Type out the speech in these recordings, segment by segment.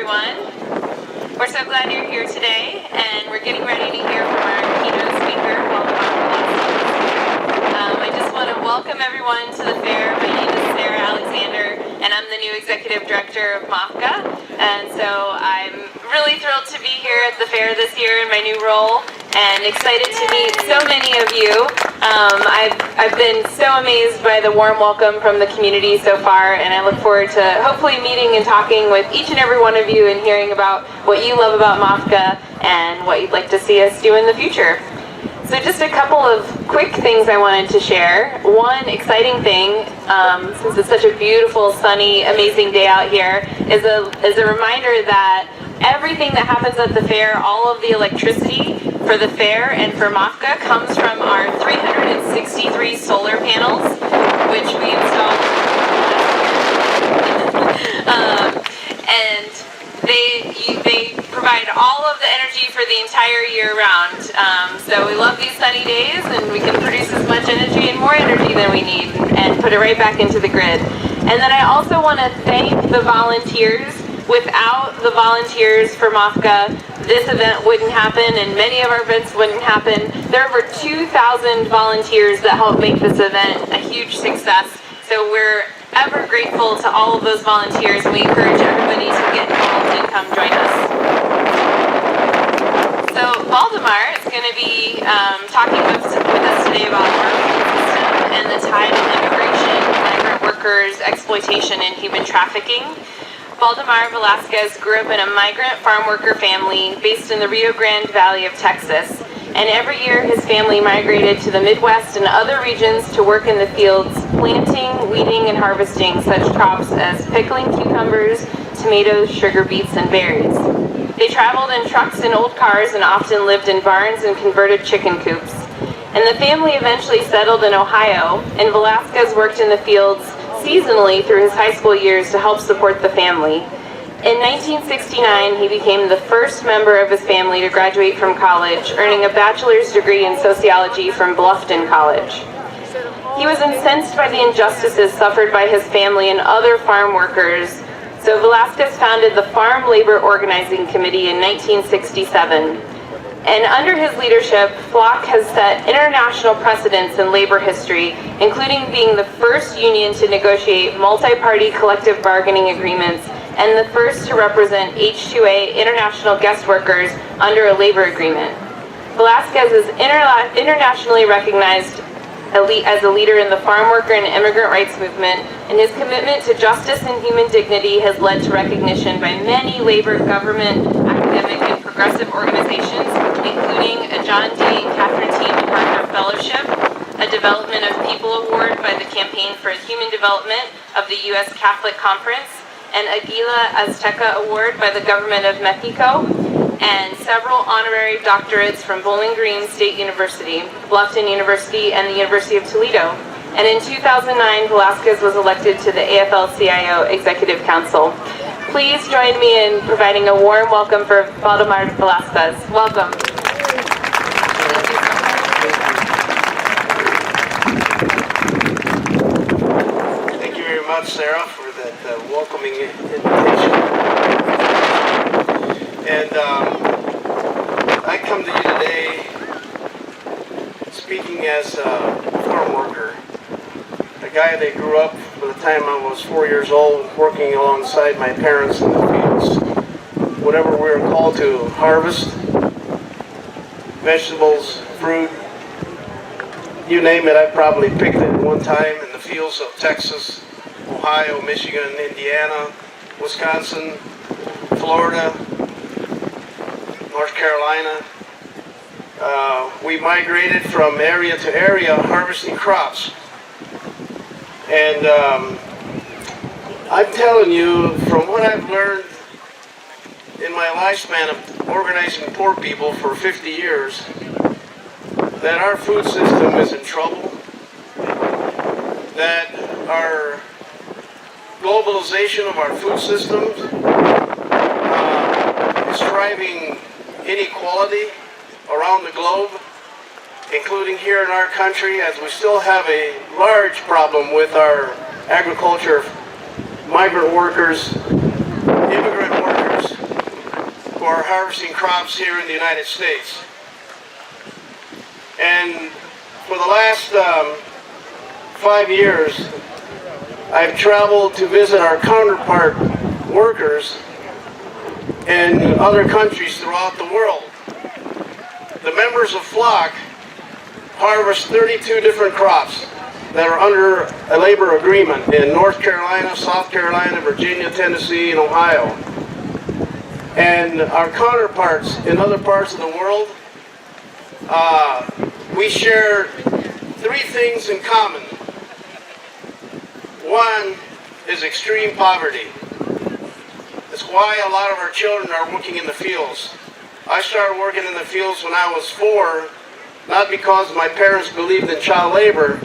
everyone. We're so glad you're here today, and we're getting ready to hear from our keynote speaker, Baldemar Velasquez. I just want to welcome everyone to the fair. My name is Sarah Alexander, and I'm the new Executive Director of MAFCA, and so I'm really thrilled to be here at the fair this year in my new role, and excited to meet so many of you. I've been so amazed by the warm welcome from the community so far, and I look forward to hopefully meeting and talking with each and every one of you and hearing about what you love about MAFCA and what you'd like to see us do in the future. So just a couple of quick things I wanted to share. One exciting thing, since it's such a beautiful, sunny, amazing day out here, is a reminder that everything that happens at the fair, all of the electricity for the fair and for MAFCA comes from our 363 solar panels, which we installed. And they provide all of the energy for the entire year round. So we love these sunny days, and we can produce as much energy and more energy than we need and put it right back into the grid. And then I also want to thank the volunteers. Without the volunteers for MAFCA, this event wouldn't happen, and many of our events wouldn't happen. There are over 2,000 volunteers that help make this event a huge success. So we're ever grateful to all of those volunteers, and we encourage everybody to get involved and come join us. So Baldemar is going to be talking with us today about our system and the tide of immigration, migrant workers, exploitation, and human trafficking. Baldemar Velasquez grew up in a migrant farm worker family based in the Rio Grande Valley of Texas, and every year his family migrated to the Midwest and other regions to work in the fields, planting, weeding, and harvesting such crops as pickling cucumbers, tomatoes, sugar beets, and berries. They traveled in trucks and old cars and often lived in barns and converted chicken coops. And the family eventually settled in Ohio, and Velasquez worked in the fields seasonally through his high school years to help support the family. In 1969, he became the first member of his family to graduate from college, earning a bachelor's degree in sociology from Bluffton College. He was incensed by the injustices suffered by his family and other farm workers, so Velasquez founded the Farm Labor Organizing Committee in 1967. And under his leadership, FLOC has set international precedents in labor history, including being the first union to negotiate multi-party collective bargaining agreements and the first to represent H-2A international guest workers under a labor agreement. Velasquez is internationally recognized as a leader in the farm worker and immigrant rights movement, and his commitment to justice and human dignity has led to recognition by many labor, government, academic, and progressive organizations, including a John D. and Catherine T. MacArthur Fellowship, a Development of People Award by the Campaign for Human Development of the U.S. Catholic Conference, an Aguila Azteca Award by the Government of Mexico, and several honorary doctorates from Bowling Green State University, Bluffton University, and the University of Toledo. And in 2009, Velasquez was elected to the AFL-CIO Executive Council. Please join me in providing a warm welcome for Baldemar Velasquez. Welcome. Thank you very much, Sarah, for that welcoming invitation. And I come to you today speaking as a farm worker, a guy that grew up by the time I was 4 years old, working alongside my parents in the fields. Whatever we were called to harvest, vegetables, fruit, you name it, I probably picked it at one time in the fields of Texas, Ohio, Michigan, Indiana, Wisconsin, Florida, North Carolina. We migrated from area to area harvesting crops. And I'm telling you, from what I've learned in my lifespan of organizing poor people for 50 years, that our food system is in trouble, that our globalization of our food systems is driving inequality around the globe, including here in our country, as we still have a large problem with our agriculture, migrant workers, immigrant workers, are harvesting crops here in the United States. And for the last 5 years, I've traveled to visit our counterpart workers in other countries throughout the world. The members of FLOC harvest 32 different crops that are under a labor agreement in North Carolina, South Carolina, Virginia, Tennessee, and Ohio. And our counterparts in other parts of the world, we share 3 things in common. One is extreme poverty. That's why a lot of our children are working in the fields. I started working in the fields when I was 4, not because my parents believed in child labor,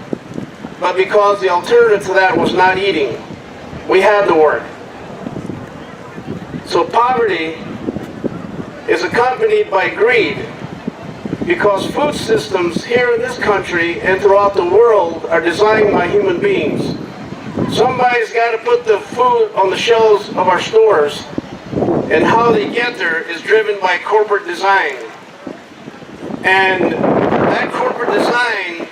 but because the alternative to that was not eating. We had to work. So poverty is accompanied by greed, because food systems here in this country and throughout the world are designed by human beings. Somebody's got to put the food on the shelves of our stores, and how they get there is driven by corporate design. And that corporate design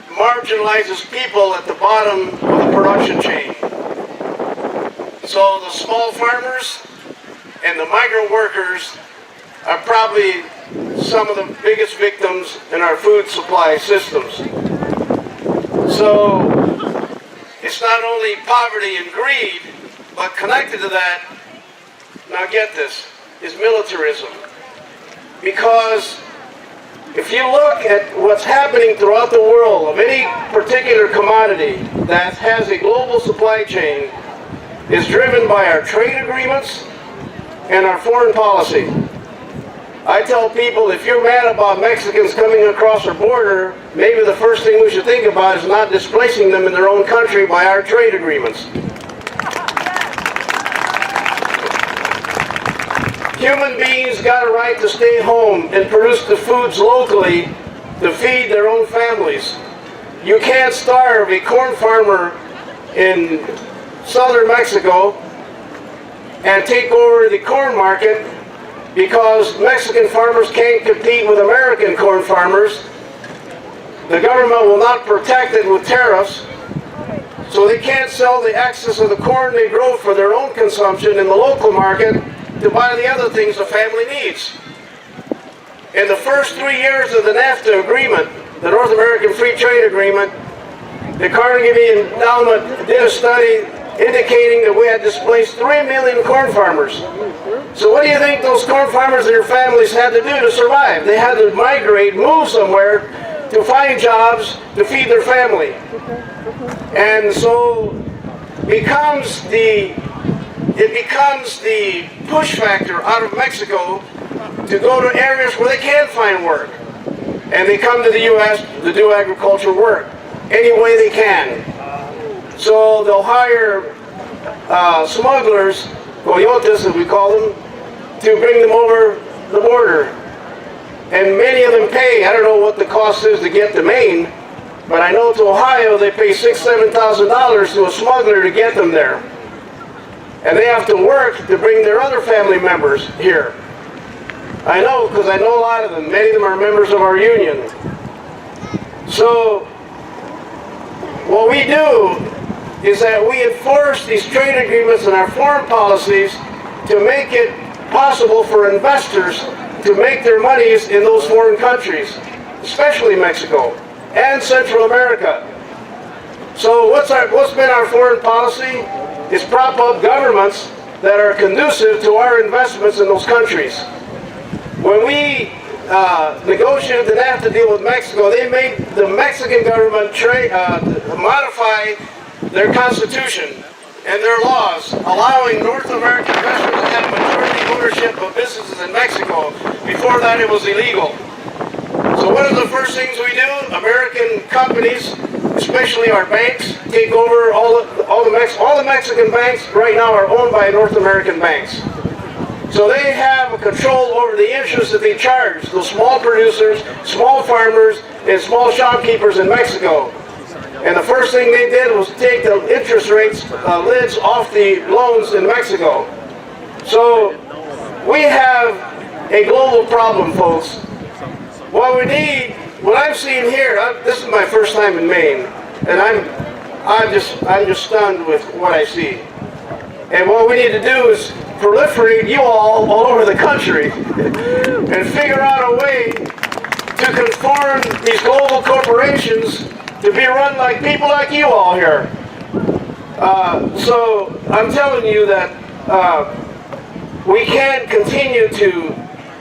marginalizes people at the bottom of the production chain. So the small farmers and the migrant workers are probably some of the biggest victims in our food supply systems. So it's not only poverty and greed, but connected to that, now get this, is militarism. Because if you look at what's happening throughout the world of any particular commodity that has a global supply chain, is driven by our trade agreements and our foreign policy. I tell people, if you're mad about Mexicans coming across our border, maybe the first thing we should think about is not displacing them in their own country by our trade agreements. Human beings got a right to stay home and produce the foods locally to feed their own families. You can't starve a corn farmer in southern Mexico and take over the corn market, because Mexican farmers can't compete with American corn farmers. The government will not protect it with tariffs, so they can't sell the excess of the corn they grow for their own consumption in the local market to buy the other things the family needs. In the first 3 years of the NAFTA agreement, the North American Free Trade Agreement, the Carnegie Endowment did a study indicating that we had displaced 3 million corn farmers. So what do you think those corn farmers and their families had to do to survive? They had to migrate, move somewhere to find jobs to feed their family. And so it becomes the push factor out of Mexico to go to areas where they can find work. And they come to the U.S. to do agricultural work any way they can. So they'll hire smugglers, coyotes as we call them, to bring them over the border. And many of them pay, I don't know what the cost is to get to Maine, but I know to Ohio they pay $6,000 to $7,000 to a smuggler to get them there. And they have to work to bring their other family members here. I know, because I know a lot of them. Many of them are members of our union. So what we do is that we enforce these trade agreements and our foreign policies to make it possible for investors to make their monies in those foreign countries, especially Mexico and Central America. So what's been our foreign policy? Is prop up governments that are conducive to our investments in those countries. When we negotiated the NAFTA deal with Mexico, they made the Mexican government modify their constitution and their laws, allowing North American investors to have majority ownership of businesses in Mexico. Before that, it was illegal. So what are the first things we do? American companies, especially our banks, take over all the Mexican banks right now are owned by North American banks. So they have a control over the interest that they charge those small producers, small farmers, and small shopkeepers in Mexico. And the first thing they did was take the interest rates, lids off the loans in Mexico. So we have a global problem, folks. What we need, what I'm seeing here, this is my first time in Maine, and I'm just stunned with what I see. And what we need to do is proliferate you all over the country and figure out a way to conform these global corporations to be run like people like you all here. So I'm telling you that we can't continue to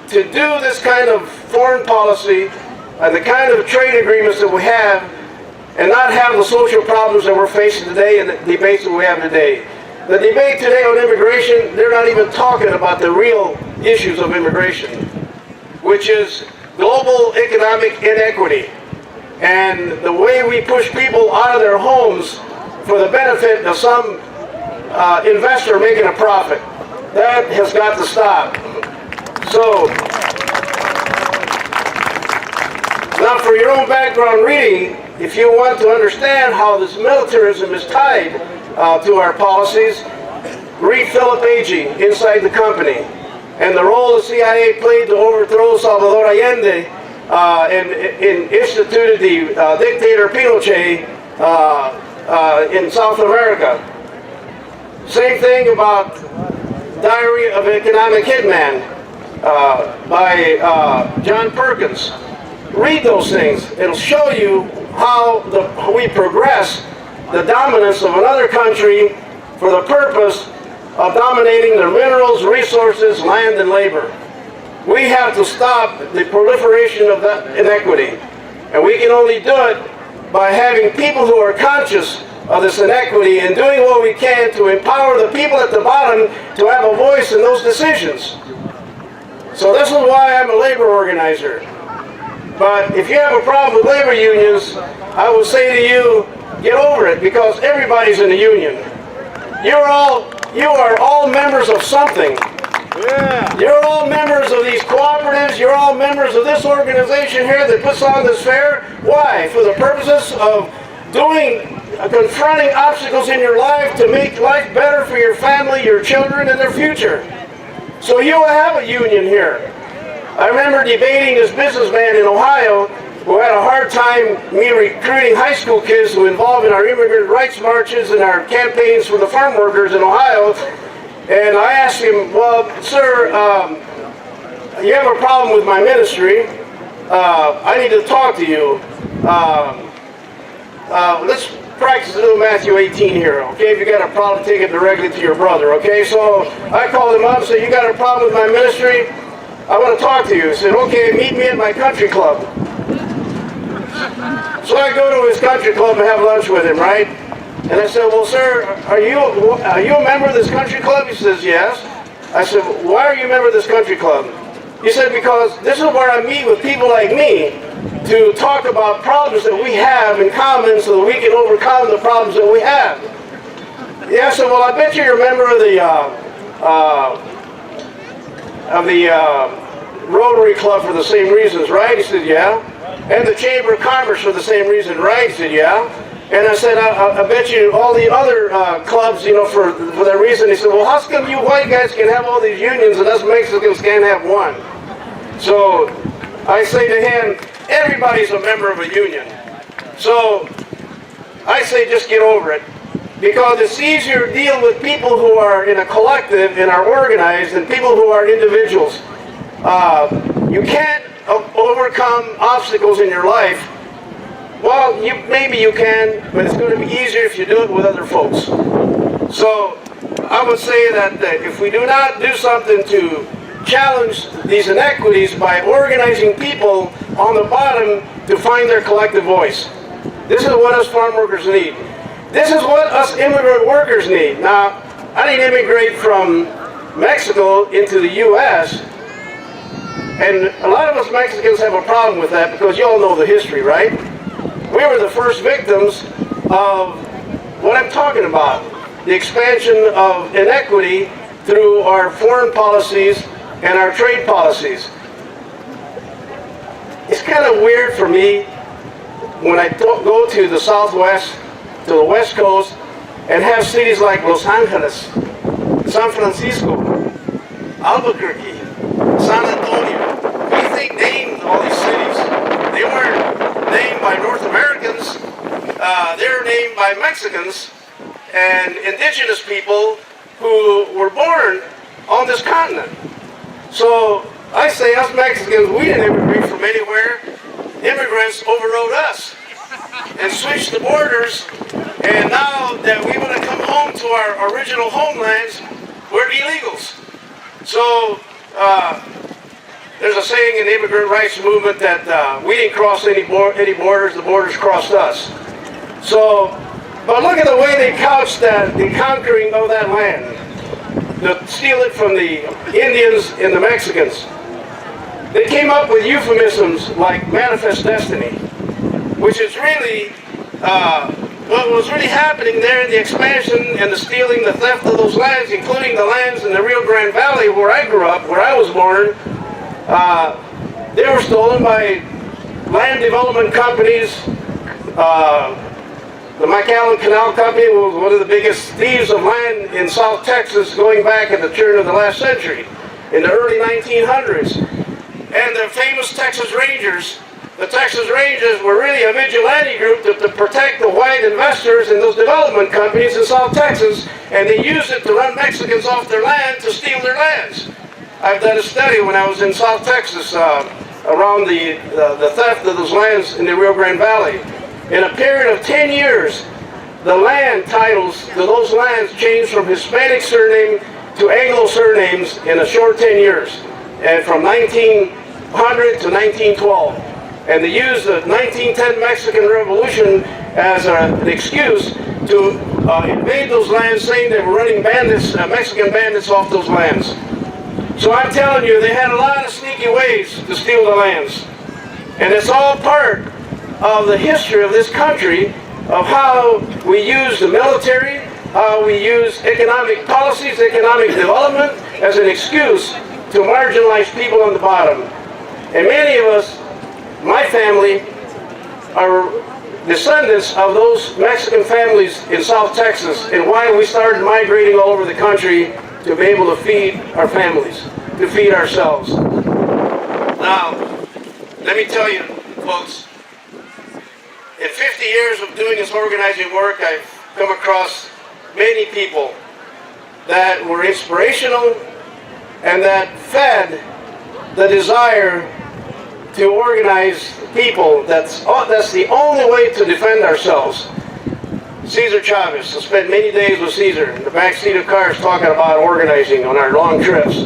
do this kind of foreign policy, the kind of trade agreements that we have, and not have the social problems that we're facing today and the debates that we have today. The debate today on immigration, they're not even talking about the real issues of immigration, which is global economic inequity and the way we push people out of their homes for the benefit of some investor making a profit. That has got to stop. So, now for your own background reading, if you want to understand how this militarism is tied to our policies, read Philip Agee, Inside the Company, and the role the CIA played to overthrow Salvador Allende and instituted the dictator Pinochet in South America. Same thing about Diary of an Economic Hitman by John Perkins. Read those things. It'll show you how we progress the dominance of another country for the purpose of dominating their minerals, resources, land, and labor. We have to stop the proliferation of that inequity. And we can only do it by having people who are conscious of this inequity and doing what we can to empower the people at the bottom to have a voice in those decisions. So this is why I'm a labor organizer. But if you have a problem with labor unions, I will say to you, get over it, because everybody's in a union. You are all members of something. Yeah. You're all members of these cooperatives. You're all members of this organization here that puts on this fair. Why? For the purposes of confronting obstacles in your life to make life better for your family, your children, and their future. So you will have a union here. I remember debating this businessman in Ohio who had a hard time me recruiting high school kids who involved in our immigrant rights marches and our campaigns for the farm workers in Ohio. And I asked him, well, sir, you have a problem with my ministry. I need to talk to you. Let's practice a little Matthew 18 here, okay? If you got a problem, take it directly to your brother, okay? So I called him up and said, you got a problem with my ministry? I want to talk to you. He said, okay, meet me at my country club. So I go to his country club and have lunch with him, right? And I said, well, sir, are you a member of this country club? He says, yes. I said, why are you a member of this country club? He said, because this is where I meet with people like me to talk about problems that we have in common so that we can overcome the problems that we have. Yeah, I said, well, I bet you're a member of the Rotary Club for the same reasons, right? He said, yeah. And the Chamber of Commerce for the same reason, right? He said, yeah. And I said, I bet you all the other clubs, you know, for that reason. He said, well, how come you white guys can have all these unions and us Mexicans can't have one? So I say to him, everybody's a member of a union. So I say just get over it. Because it's easier to deal with people who are in a collective and are organized than people who are individuals. You can't overcome obstacles in your life. Well, maybe you can, but it's going to be easier if you do it with other folks. So I would say that if we do not do something to challenge these inequities by organizing people on the bottom to find their collective voice, this is what us farm workers need. This is what us immigrant workers need. Now, I didn't immigrate from Mexico into the U.S., and a lot of us Mexicans have a problem with that because you all know the history, right? We were the first victims of what I'm talking about, the expansion of inequity through our foreign policies and our trade policies. It's kind of weird for me when I go to the Southwest, to the West Coast, and have cities like Los Angeles, San Francisco, Albuquerque, San Antonio. We think named all these cities. They weren't named by North Americans. They're named by Mexicans and indigenous people who were born on this continent. So I say us Mexicans, we didn't immigrate from anywhere. Immigrants overrode us and switched the borders, and now that we want to come home to our original homelands, we're illegals. So there's a saying in the immigrant rights movement that we didn't cross any borders, the borders crossed us. So, but look at the way they couched the conquering of that land, to steal it from the Indians and the Mexicans. They came up with euphemisms like manifest destiny, which is really what was really happening there in the expansion and the stealing, the theft of those lands, including the lands in the Rio Grande Valley where I grew up, where I was born. They were stolen by land development companies. The McAllen Canal Company was one of the biggest thieves of land in South Texas going back at the turn of the last century, in the early 1900s. And the famous Texas Rangers, the Texas Rangers were really a vigilante group to protect the white investors in those development companies in South Texas, and they used it to run Mexicans off their land to steal their lands. I've done a study when I was in South Texas around the theft of those lands in the Rio Grande Valley. In a period of 10 years, the land titles to those lands changed from Hispanic surname to Anglo surnames in a short 10 years, and from 1900 to 1912. And they used the 1910 Mexican Revolution as an excuse to invade those lands, saying they were running bandits, Mexican bandits off those lands. So I'm telling you, they had a lot of sneaky ways to steal the lands. And it's all part of the history of this country, of how we use the military, how we use economic policies, economic development as an excuse to marginalize people on the bottom. And many of us, my family, are descendants of those Mexican families in South Texas, and why we started migrating all over the country to be able to feed our families, to feed ourselves. Now, let me tell you, folks, in 50 years of doing this organizing work, I've come across many people that were inspirational and that fed the desire to organize people. That's the only way to defend ourselves. Cesar Chavez, I spent many days with Cesar in the backseat of cars talking about organizing on our long trips.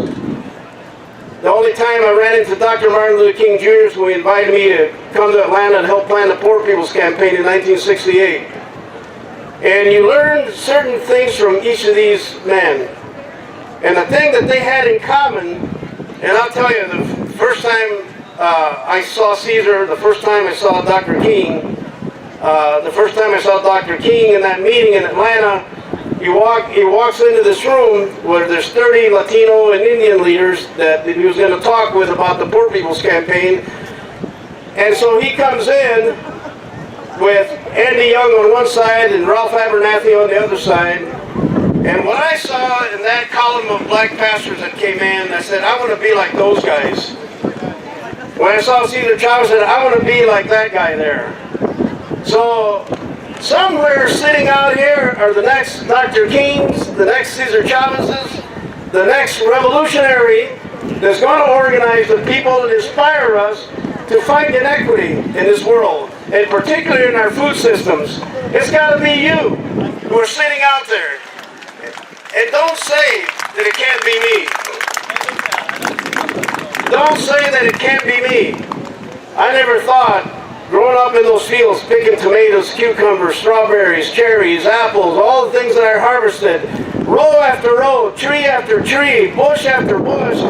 The only time I ran into Dr. Martin Luther King Jr. when he invited me to come to Atlanta and help plan the Poor People's Campaign in 1968. And you learn certain things from each of these men. And the thing that they had in common, and I'll tell you, the first time I saw Cesar, the first time I saw Dr. King, the first time I saw Dr. King in that meeting in Atlanta, he walks into this room where there's 30 Latino and Indian leaders that he was going to talk with about the Poor People's Campaign. And so he comes in with Andy Young on one side and Ralph Abernathy on the other side. And what I saw in that column of black pastors that came in, I said, I want to be like those guys. When I saw Cesar Chavez, I said, I want to be like that guy there. So somewhere sitting out here are the next Dr. Kings, the next Cesar Chavez's, the next revolutionary that's going to organize the people that inspire us to fight inequity in this world, and particularly in our food systems. It's got to be you who are sitting out there. And don't say that it can't be me. Don't say that it can't be me. I never thought, growing up in those fields, picking tomatoes, cucumbers, strawberries, cherries, apples, all the things that I harvested, row after row, tree after tree, bush after bush,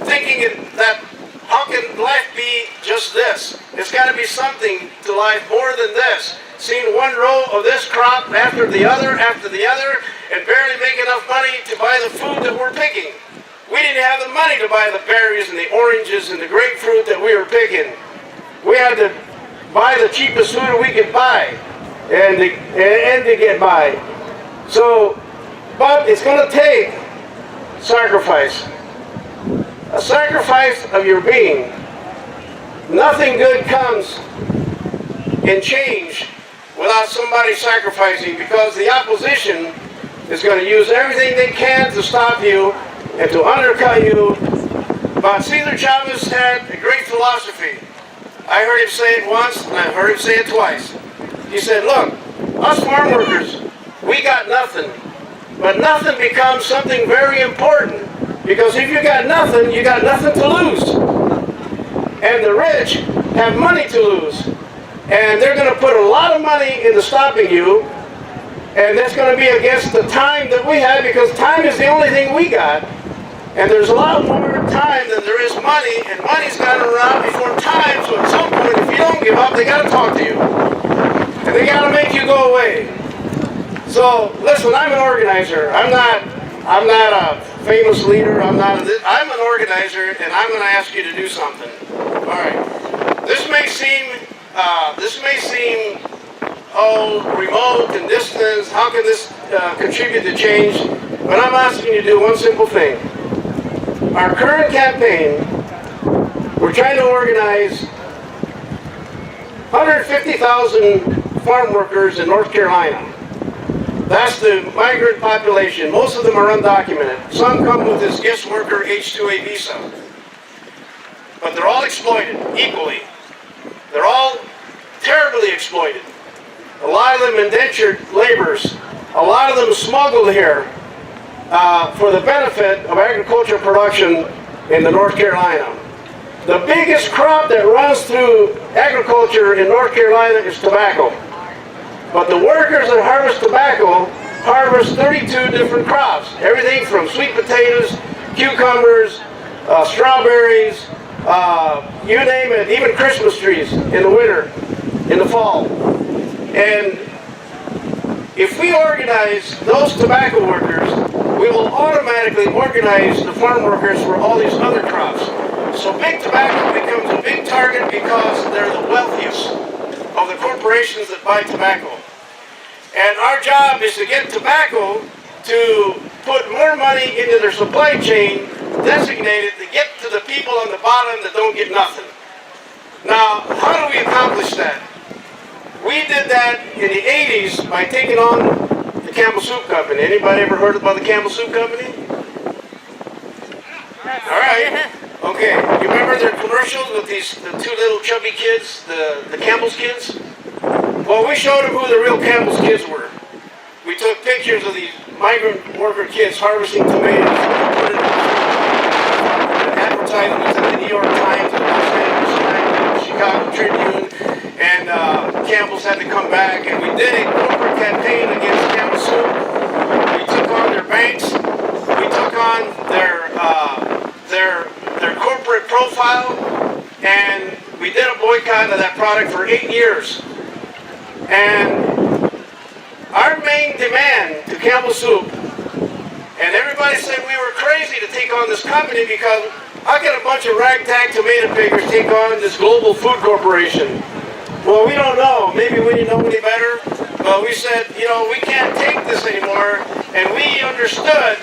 thinking that how can life be just this? It's got to be something to life more than this. Seeing one row of this crop after the other, and barely make enough money to buy the food that we're picking. We didn't have the money to buy the berries and the oranges and the grapefruit that we were picking. We had to buy the cheapest food we could buy and to get by. So, but it's going to take sacrifice. a sacrifice of your being. Nothing good comes in change without somebody sacrificing, because the opposition is going to use everything they can to stop you and to undercut you. But Cesar Chavez had a great philosophy. I heard him say it once, and I've heard him say it twice. He said, look, us farm workers, we got nothing. But nothing becomes something very important. Because if you got nothing to lose. And the rich have money to lose. And they're going to put a lot of money into stopping you. And that's going to be against the time that we have, because time is the only thing we got. And there's a lot more time than there is money, and money's got to run out before time. So at some point, if you don't give up, they got to talk to you. And they got to make you go away. So listen, I'm an organizer. I'm not a famous leader. I'm an organizer, and I'm going to ask you to do something. All right. This may seem remote and distant. How can this contribute to change? But I'm asking you to do one simple thing. Our current campaign, we're trying to organize 150,000 farm workers in North Carolina. That's the migrant population. Most of them are undocumented. Some come with this guest worker H-2A visa. But they're all exploited equally. They're all terribly exploited. A lot of them indentured laborers. A lot of them smuggled here for the benefit of agricultural production in the North Carolina. The biggest crop that runs through agriculture in North Carolina is tobacco. But the workers that harvest tobacco harvest 32 different crops. Everything from sweet potatoes, cucumbers, strawberries, you name it, even Christmas trees in the winter, in the fall. And if we organize those tobacco workers, we will automatically organize the farm workers for all these other crops. So big tobacco becomes a big target because they're the wealthiest of the corporations that buy tobacco. And our job is to get tobacco to put more money into their supply chain, designated to get to the people on the bottom that don't get nothing. Now, how do we accomplish that? We did that in the 80s by taking on the Campbell Soup Company. Anybody ever heard about the Campbell Soup Company? All right. Okay. You remember their commercials with the two little chubby kids, the Campbell's kids? Well, we showed them who the real Campbell's kids were. We took pictures of these migrant worker kids harvesting tomatoes and put it in advertisements in the New York Times, the Los Angeles Times, the Chicago Tribune, and Campbell's had to come back, and we did a corporate campaign against Campbell Soup. We took on their banks, we took on their corporate profile, and we did a boycott of that product for 8 years. And our main demand to Campbell Soup, and everybody said we were crazy to take on this company because how can a bunch of ragtag tomato pickers take on this global food corporation? Well, we don't know. Maybe we didn't know any better. But we said, you know, we can't take this anymore. And we understood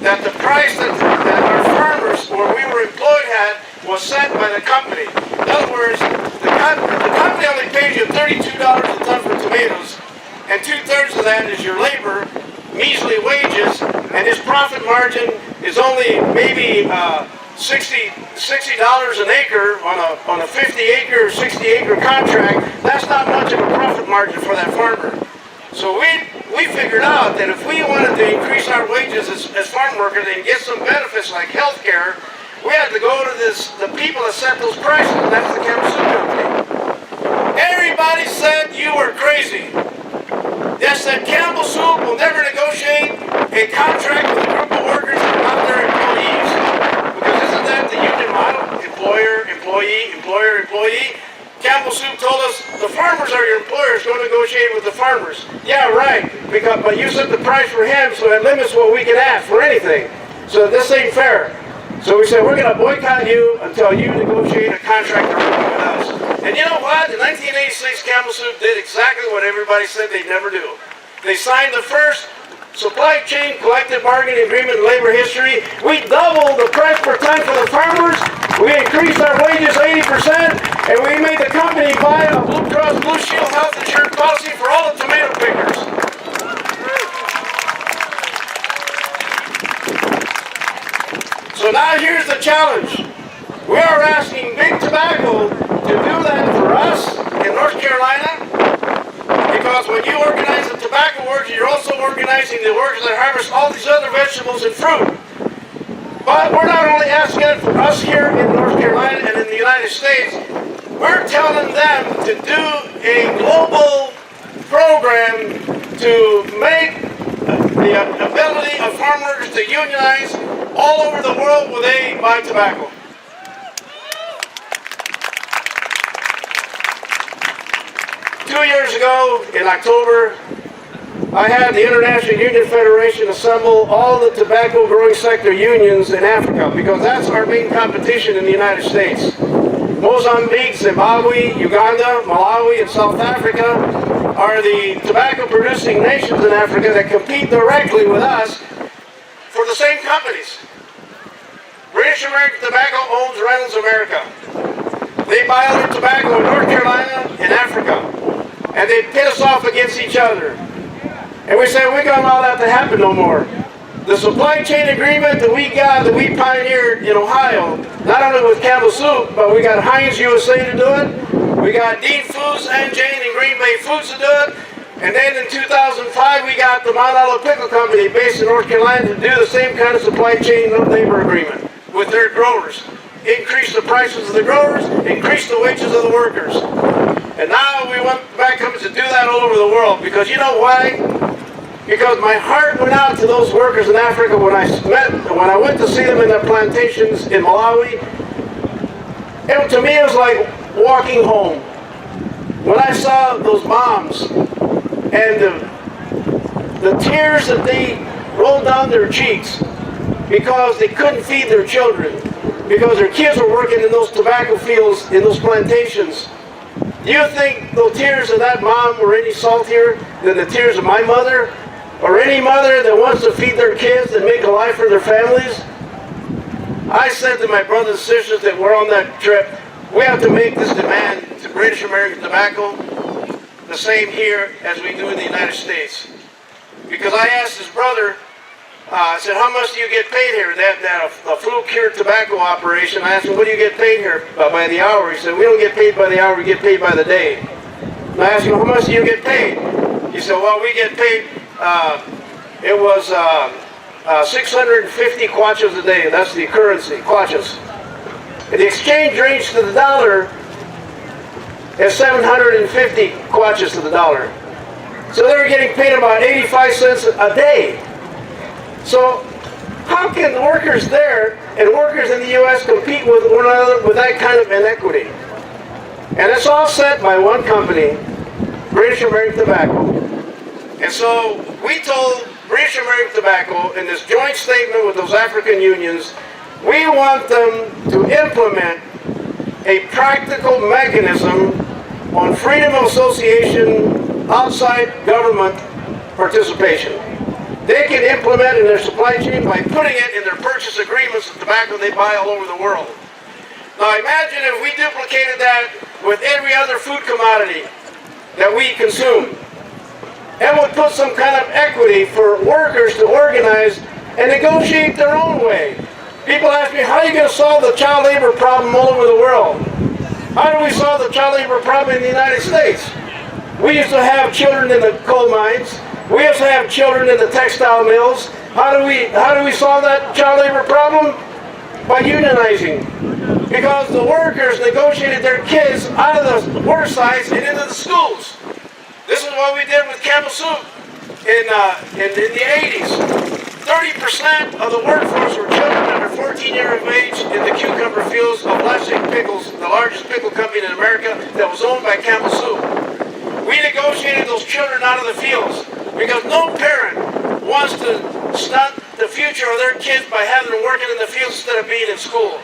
that the price that our farmers, where we were employed at, was set by the company. In other words, the company only pays you $32 a ton for tomatoes, and 2/3 of that is your labor, measly wages, and his profit margin is only maybe $60 an acre on a 50-acre or 60-acre contract. That's not much of a profit margin for that farmer. So we figured out that if we wanted to increase our wages as farm workers and get some benefits like health care, we had to go to the people that set those prices, and that's the Campbell Soup Company. Everybody said you were crazy. They said Campbell Soup will never negotiate a contract with a group of workers that are not their employees. Because isn't that the union model? Employer, employee, employer, employee. Campbell Soup told us the farmers are your employers. Go negotiate with the farmers. Yeah, right. But you set the price for him, so it limits what we can ask for anything. So this ain't fair. So we said we're going to boycott you until you negotiate a contract agreement with us. And you know what? In 1986, Campbell Soup did exactly what everybody said they'd never do. They signed the first supply chain collective bargaining agreement and labor history. We doubled the price per ton for the farmers. We increased our wages 80%, and we made the company buy a Blue Cross Blue Shield health insurance policy for all the tomato pickers. So now here's the challenge. We are asking Big Tobacco to do that for us in North Carolina, because when you organize the tobacco workers, you're also organizing the workers that harvest all these other vegetables and fruit. But we're not only asking it for us here in North Carolina and in the United States, we're telling them to do a global program to make the ability of farm workers to unionize all over the world where they buy tobacco. Two years ago, in October, I had the International Union Federation assemble all the tobacco growing sector unions in Africa, because that's our main competition in the United States. Mozambique, Zimbabwe, Uganda, Malawi, and South Africa are the tobacco producing nations in Africa that compete directly with us for the same companies. British American Tobacco owns Reynolds America. They buy other tobacco in North Carolina and Africa, and they pit us off against each other. And we say, we're going to allow that to happen no more. The supply chain agreement that we got, that we pioneered in Ohio, not only with Campbell Soup, but we got Heinz USA to do it, we got Dean Foods and Jane and Green Bay Foods to do it, and then in 2005 we got the Mount Olive Pickle Company based in North Carolina to do the same kind of supply chain labor agreement with their growers. Increase the prices of the growers, increase the wages of the workers. And now we want back companies to do that all over the world, because you know why? Because my heart went out to those workers in Africa when I went to see them in their plantations in Malawi. And to me it was like walking home. When I saw those moms and the tears that they rolled down their cheeks because they couldn't feed their children, because their kids were working in those tobacco fields, in those plantations. Do you think the tears of that mom were any saltier than the tears of my mother? Or any mother that wants to feed their kids and make a life for their families? I said to my brothers and sisters that were on that trip, we have to make this demand to British American Tobacco the same here as we do in the United States. Because I asked his brother, I said, how much do you get paid here? That a flu-cured tobacco operation. I asked him, what do you get paid here by the hour? He said, we don't get paid by the hour, we get paid by the day. And I asked him, how much do you get paid? He said, well, we get paid, it was 650 kwaches a day. That's the currency, kwaches. And the exchange rate to the dollar is 750 kwaches to the dollar. So they were getting paid about 85 cents a day. So how can workers there and workers in the U.S. compete with one another with that kind of inequity? And it's all set by one company, British American Tobacco. And so we told British American Tobacco in this joint statement with those African unions, we want them to implement a practical mechanism on freedom of association outside government participation. They can implement in their supply chain by putting it in their purchase agreements of tobacco they buy all over the world. Now imagine if we duplicated that with every other food commodity that we consume. It would put some kind of equity for workers to organize and negotiate their own way. People ask me, how are you going to solve the child labor problem all over the world? How do we solve the child labor problem in the United States? We used to have children in the coal mines. We used to have children in the textile mills. How do we solve that child labor problem? By unionizing. Because the workers negotiated their kids out of the work sites and into the schools. This is what we did with Campbell Soup in the 80s. 30% of the workforce were children under 14 years of age in the cucumber fields of Lessig Pickles, the largest pickle company in America that was owned by Campbell Soup. We negotiated those children out of the fields because no parent wants to stunt the future of their kids by having them working in the fields instead of being in school.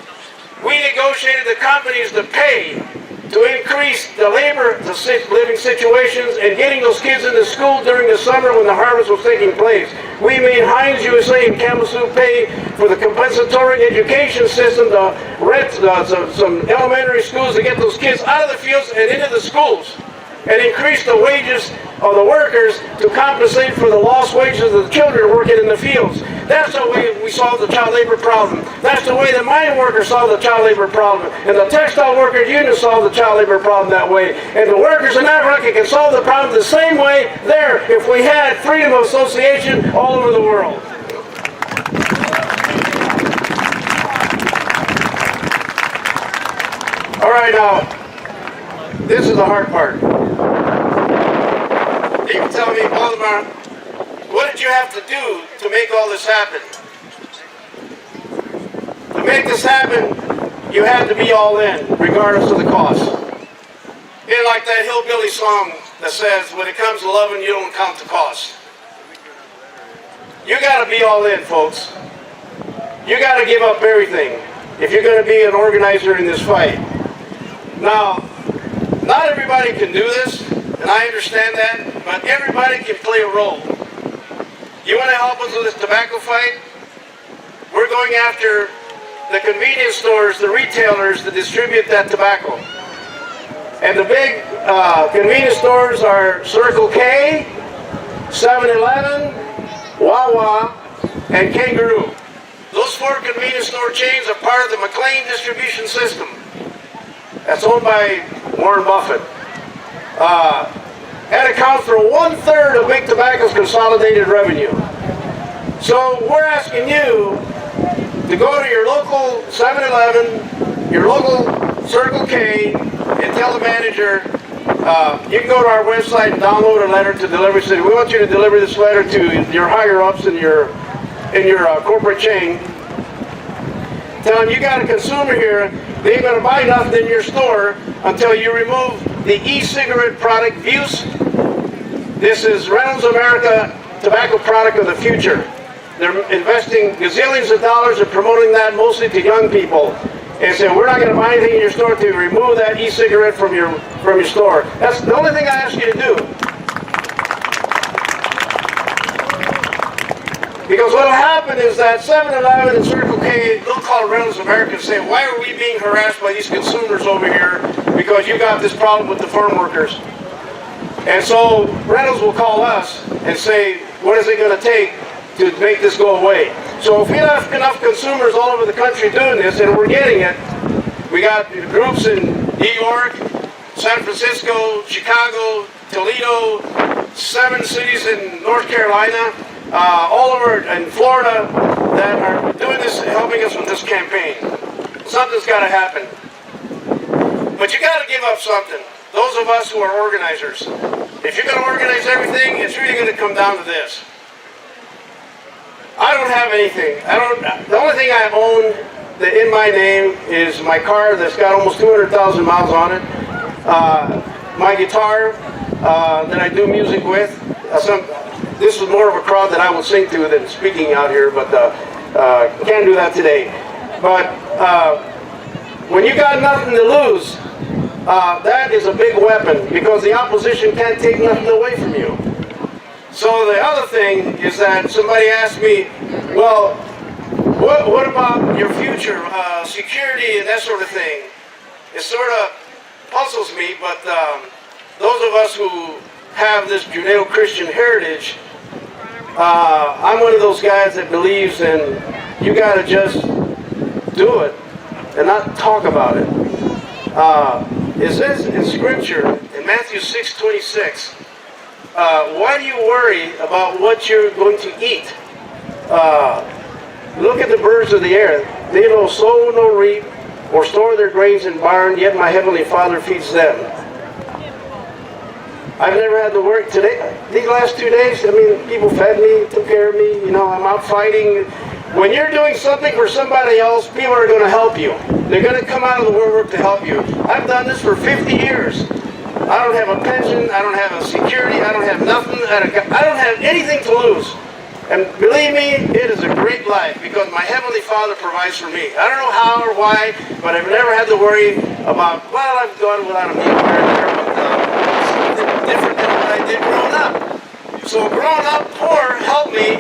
We negotiated the companies to pay to increase the living situations and getting those kids into school during the summer when the harvest was taking place. We made Heinz USA and Kalamazoo pay for the compensatory education system to rent some elementary schools to get those kids out of the fields and into the schools, and increase the wages of the workers to compensate for the lost wages of the children working in the fields. That's the way we solve the child labor problem. That's the way the mine workers solve the child labor problem. And the textile workers union solve the child labor problem that way. And the workers in Africa can solve the problem the same way there if we had freedom of association all over the world. All right, now, this is the hard part. You can tell me, Baldemar, what did you have to do to make all this happen? To make this happen, you had to be all in, regardless of the cost. It's like that hillbilly song that says, when it comes to loving, you don't count the cost. You got to be all in, folks. You got to give up everything if you're going to be an organizer in this fight. Now, not everybody can do this, and I understand that, but everybody can play a role. You want to help us with this tobacco fight? We're going after the convenience stores, the retailers that distribute that tobacco. And the big convenience stores are Circle K, 7-Eleven, Wawa, and Kangaroo. Those 4 convenience store chains are part of the McLean distribution system. That's owned by Warren Buffett. And accounts for 1/3 of Big Tobacco's consolidated revenue. So we're asking you to go to your local 7-Eleven, your local Circle K, and tell the manager, you can go to our website and download a letter to delivery. Say, we want you to deliver this letter to your higher-ups in your corporate chain. Tell them you got a consumer here, they ain't going to buy nothing in your store until you remove the e-cigarette product Vuse. This is Reynolds America tobacco product of the future. They're investing gazillions of dollars in promoting that mostly to young people. And say, we're not going to buy anything in your store to remove that e-cigarette from your store. That's the only thing I ask you to do. Because what will happen is that 7-Eleven and Circle K, they'll call Reynolds America and say, why are we being harassed by these consumers over here because you got this problem with the farm workers? And so Reynolds will call us and say, what is it going to take to make this go away? So if we have enough consumers all over the country doing this, and we're getting it, we got groups in New York, San Francisco, Chicago, Toledo, 7 cities in North Carolina, all over in Florida that are doing this, helping us with this campaign. Something's got to happen. But you got to give up something. Those of us who are organizers. If you're going to organize everything, it's really going to come down to this. I don't have anything. The only thing I own that in my name is my car that's got almost 200,000 miles on it. My guitar that I do music with. This is more of a crowd that I will sing to than speaking out here, but can't do that today. But when you got nothing to lose, that is a big weapon because the opposition can't take nothing away from you. So the other thing is that somebody asked me, well, what about your future, security and that sort of thing? It sort of puzzles me, but those of us who have this Judeo-Christian heritage, I'm one of those guys that believes in you got to just do it and not talk about it. It says in Scripture, in Matthew 6:26, why do you worry about what you're going to eat? Look at the birds of the air. They don't sow nor reap or store their grains in barn, yet my heavenly Father feeds them. I've never had to work today. These last 2 days, I mean, people fed me, took care of me. You know, I'm out fighting. When you're doing something for somebody else, people are going to help you. They're going to come out of the woodwork to help you. I've done this for 50 years. I don't have a pension. I don't have a security. I don't have nothing. I don't have anything to lose. And believe me, it is a great life because my Heavenly Father provides for me. I don't know how or why, but I've never had to worry about, well, I've gone without a meal here and there, but something different than what I did growing up. So growing up poor helped me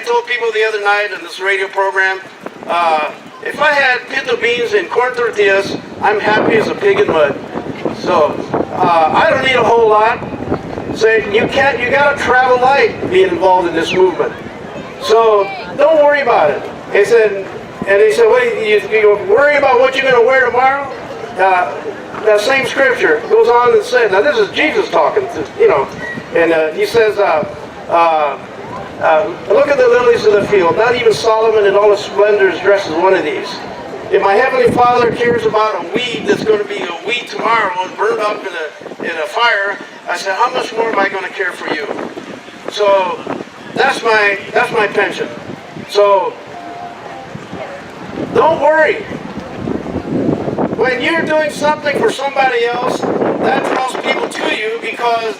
told people the other night in this radio program, if I had pinto beans and corn tortillas, I'm happy as a pig in mud. So I don't need a whole lot. Say you got to travel light being involved in this movement. So don't worry about it. He said, wait, you worry about what you're going to wear tomorrow? That same scripture goes on and says, now this is Jesus talking, and he says, look at the lilies of the field. Not even Solomon in all his splendor is dressed as one of these. If my Heavenly Father cares about a weed that's going to be a weed tomorrow and burned up in a fire, I said, how much more am I going to care for you? So that's my pension. So don't worry. When you're doing something for somebody else, that draws people to you, because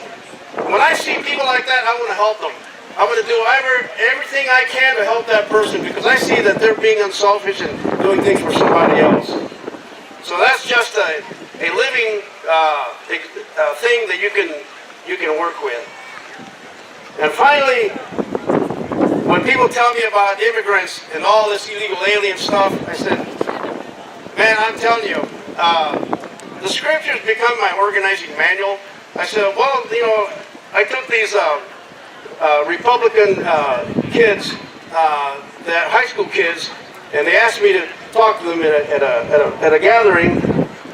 when I see people like that, I want to help them. I'm going to do everything I can to help that person, because I see that they're being unselfish and doing things for somebody else. So that's just a living thing that you can work with. And finally, when people tell me about immigrants and all this illegal alien stuff, I said, man, I'm telling you, the scriptures become my organizing manual. I said, well, I took these Republican kids, that high school kids, and they asked me to talk to them at a gathering.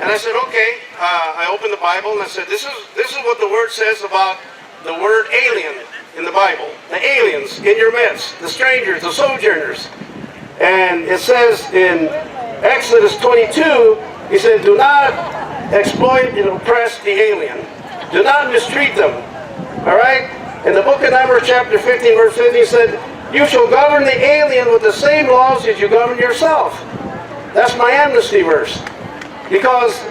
And I said, okay. I opened the Bible and I said, this is what the word says about the word alien in the Bible. The aliens in your midst, the strangers, the sojourners. And it says in Exodus 22, he said, do not exploit and oppress the alien. Do not mistreat them. All right? In the book of Numbers, chapter 15, verse 15, said, you shall govern the alien with the same laws as you govern yourself. That's my amnesty verse. Because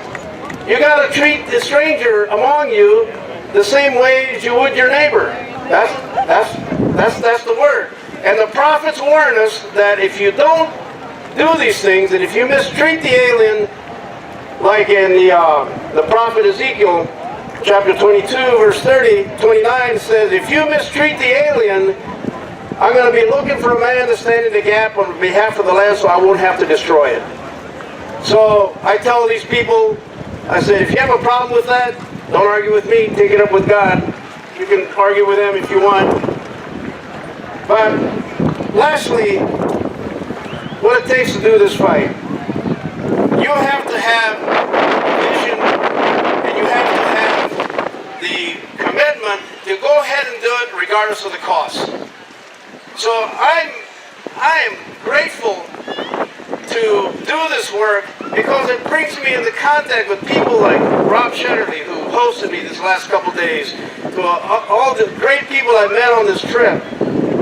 you got to treat the stranger among you the same way as you would your neighbor. That's the word. And the prophets warn us that if you don't do these things, and if you mistreat the alien, like in the prophet Ezekiel, chapter 22, verse 29 says, if you mistreat the alien, I'm going to be looking for a man to stand in the gap on behalf of the land so I won't have to destroy it. So I tell these people, I said, if you have a problem with that, don't argue with me, take it up with God. You can argue with him if you want. But lastly, what it takes to do this fight. You have to have vision, and you have to have the commitment to go ahead and do it regardless of the cost. So I am grateful to do this work because it brings me into contact with people like Rob Shetterly, who hosted me this last couple days, to all the great people I met on this trip,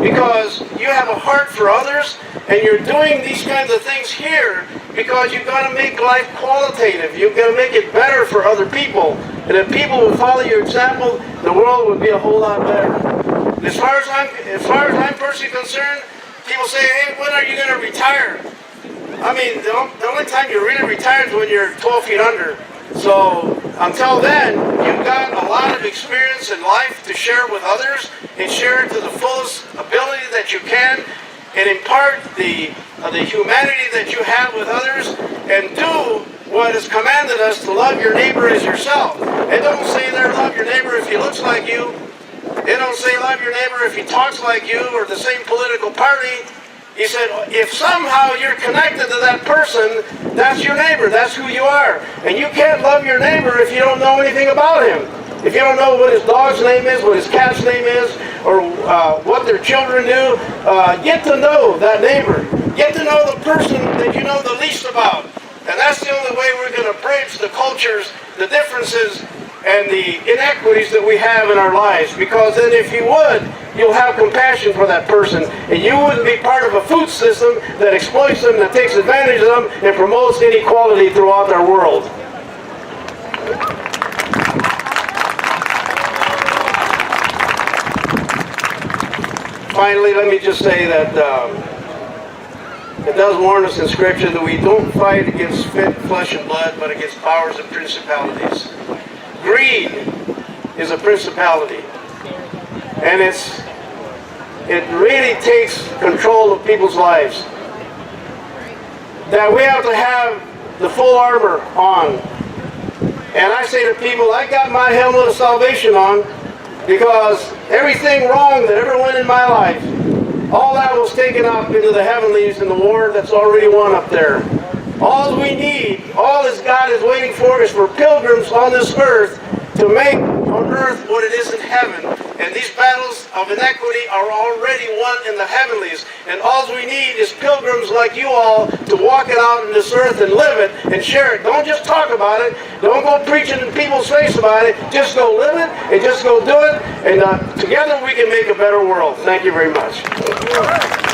because you have a heart for others and you're doing these kinds of things here because you've got to make life qualitative. You've got to make it better for other people. And if people would follow your example, the world would be a whole lot better. As far as I'm personally concerned, people say, hey, when are you going to retire? I mean, the only time you're really retired is when you're 12 feet under. So until then, you've got a lot of experience in life to share with others and share it to the fullest ability that you can and impart the humanity that you have with others and do what has commanded us to love your neighbor as yourself. It don't say there love your neighbor if he looks like you. It don't say love your neighbor if he talks like you or the same political party. He said, if somehow you're connected to that person, that's your neighbor, that's who you are. And you can't love your neighbor if you don't know anything about him. If you don't know what his dog's name is, what his cat's name is, or what their children do, get to know that neighbor. Get to know the person that you know the least about. And that's the only way we're going to bridge the cultures, the differences, and the inequities that we have in our lives. Because then if you would, you'll have compassion for that person. And you wouldn't be part of a food system that exploits them, that takes advantage of them, and promotes inequality throughout our world. Finally, let me just say that it does warn us in Scripture that we don't fight against flesh and blood, but against powers and principalities. Greed is a principality. And it's it really takes control of people's lives. That we have to have the full armor on. And I say to people, I got my helmet of salvation on because everything wrong that ever went in my life, all that was taken up into the heavenlies in the war that's already won up there. All we need, all that God is waiting for is for pilgrims on this earth to make on earth what it is in heaven. And these battles of inequity are already won in the heavenlies. And all we need is pilgrims like you all to walk it out in this earth and live it and share it. Don't just talk about it. Don't go preaching in people's face about it. Just go live it and just go do it. And together we can make a better world. Thank you very much.